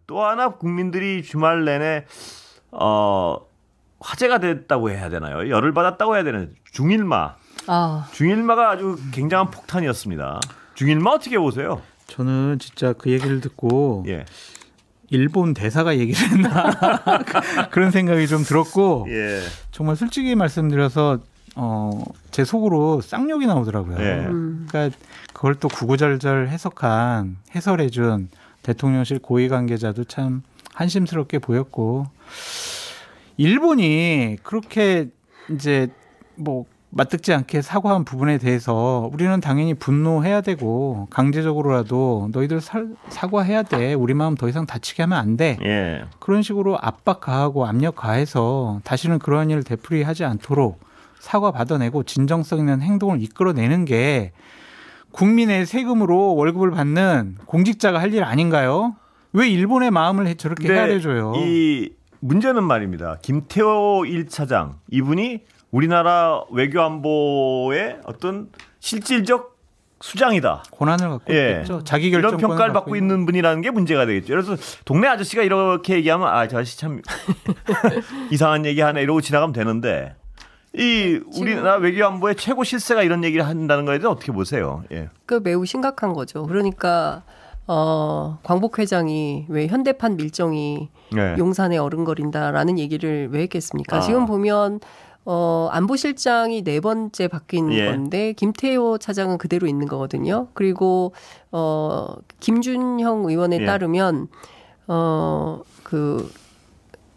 또 하나 국민들이 주말 내내 화제가 됐다고 해야 되나요? 열을 받았다고 해야 되나요? 중일마. 중일마가 아주 굉장한 폭탄이었습니다. 중일마 어떻게 보세요? 저는 진짜 그 얘기를 듣고 일본 대사가 얘기를 했나 그런 생각이 좀 들었고 정말 솔직히 말씀드려서 제 속으로 쌍욕이 나오더라고요. 그러니까 그걸 또 구구절절 해설해준 대통령실 고위 관계자도 참 한심스럽게 보였고 일본이 그렇게 이제 뭐 맞듣지 않게 사과한 부분에 대해서 우리는 당연히 분노해야 되고 강제적으로라도 너희들 사과해야 돼. 우리 마음 더 이상 다치게 하면 안 돼. 그런 식으로 압박 가하고 압력 가해서 다시는 그러한 일을 되풀이하지 않도록 사과 받아내고 진정성 있는 행동을 이끌어내는 게 국민의 세금으로 월급을 받는 공직자가 할 일 아닌가요? 왜 일본의 마음을 저렇게 헤아려줘요? 이 문제는 말입니다. 김태호 1차장 이분이 우리나라 외교안보의 어떤 실질적 수장이다. 권한을 갖고 있겠죠. 자기 결정권을 이런 평가를 받고 있는 분이라는 게 문제가 되겠죠. 그래서 동네 아저씨가 이렇게 얘기하면 저 아저씨 참 이상한 얘기하네 이러고 지나가면 되는데 이 우리나라 외교안보의 최고 실세가 이런 얘기를 한다는 거에 대해서 어떻게 보세요? 그 매우 심각한 거죠. 그러니까 광복 회장이 왜 현대판 밀정이 용산에 어른거린다라는 얘기를 왜 했겠습니까? 지금 보면 안보실장이 4번째 바뀐 건데 김태호 차장은 그대로 있는 거거든요. 그리고 김준형 의원에 따르면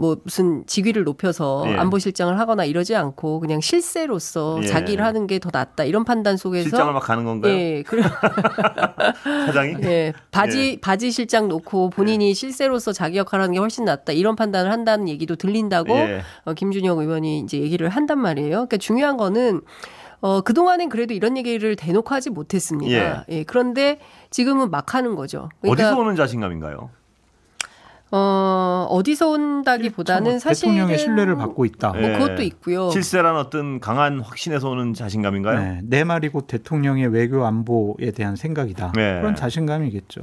뭐 무슨 직위를 높여서 안보실장을 하거나 이러지 않고 그냥 실세로서 자기 일 하는 게 더 낫다 이런 판단 속에서 실장을 막 가는 건가요? 사장이? 바지 실장 놓고 본인이 실세로서 자기 역할을 하는 게 훨씬 낫다 이런 판단을 한다는 얘기도 들린다고 김준영 의원이 이제 얘기를 한단 말이에요. 그러니까 중요한 거는 그동안엔 그래도 이런 얘기를 대놓고 하지 못했습니다. 그런데 지금은 막 하는 거죠. 그러니까 어디서 오는 자신감인가요? 어디서 온다기보다는 사실은 대통령의 신뢰를 받고 있다. 뭐 그것도 있고요. 실세란 어떤 강한 확신에서 오는 자신감인가요? 내 말이 곧 대통령의 외교 안보에 대한 생각이다. 그런 자신감이겠죠.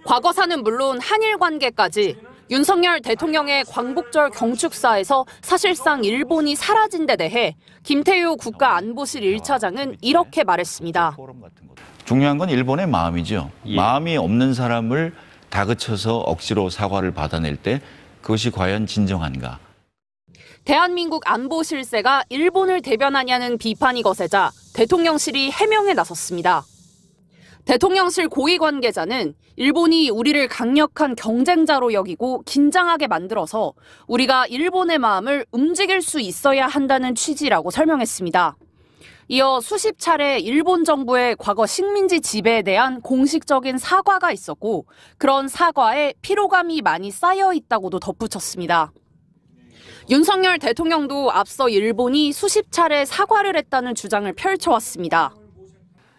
과거사는 물론 한일 관계까지 윤석열 대통령의 광복절 경축사에서 사실상 일본이 사라진 데 대해 김태효 국가안보실 1차장은 이렇게 말했습니다. 중요한 건 일본의 마음이죠. 마음이 없는 사람을 다그쳐서 억지로 사과를 받아낼 때 그것이 과연 진정한가? 대한민국 안보 실세가 일본을 대변하냐는 비판이 거세자 대통령실이 해명에 나섰습니다. 대통령실 고위 관계자는 일본이 우리를 강력한 경쟁자로 여기고 긴장하게 만들어서 우리가 일본의 마음을 움직일 수 있어야 한다는 취지라고 설명했습니다. 이어 수십 차례 일본 정부의 과거 식민지 지배에 대한 공식적인 사과가 있었고 그런 사과에 피로감이 많이 쌓여 있다고도 덧붙였습니다. 윤석열 대통령도 앞서 일본이 수십 차례 사과를 했다는 주장을 펼쳐왔습니다.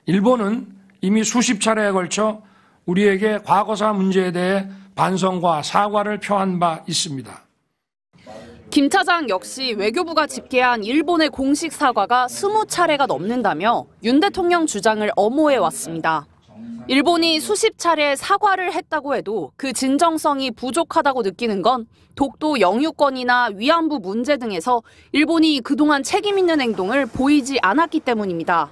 일본은 이미 수십 차례에 걸쳐 우리에게 과거사 문제에 대해 반성과 사과를 표한 바 있습니다. 김 차장 역시 외교부가 집계한 일본의 공식 사과가 20차례가 넘는다며 윤 대통령 주장을 엄호해왔습니다. 일본이 수십 차례 사과를 했다고 해도 그 진정성이 부족하다고 느끼는 건 독도 영유권이나 위안부 문제 등에서 일본이 그동안 책임 있는 행동을 보이지 않았기 때문입니다.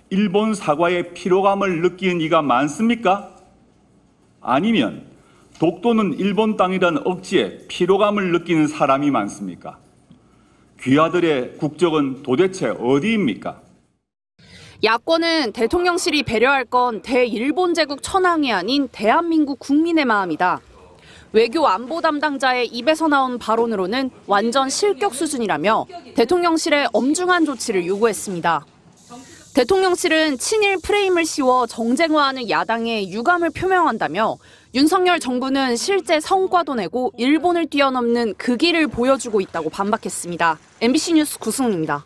일본 사과에 피로감을 느끼는 이가 많습니까? 아니면 독도는 일본 땅이라는 억지에 피로감을 느끼는 사람이 많습니까? 귀하들의 국적은 도대체 어디입니까? 야권은 대통령실이 배려할 건 대일본 제국 천황이 아닌 대한민국 국민의 마음이다. 외교 안보 담당자의 입에서 나온 발언으로는 완전 실격 수준이라며 대통령실에 엄중한 조치를 요구했습니다. 대통령실은 친일 프레임을 씌워 정쟁화하는 야당에 유감을 표명한다며 윤석열 정부는 실제 성과도 내고 일본을 뛰어넘는 그 길을 보여주고 있다고 반박했습니다. MBC 뉴스 구승우입니다.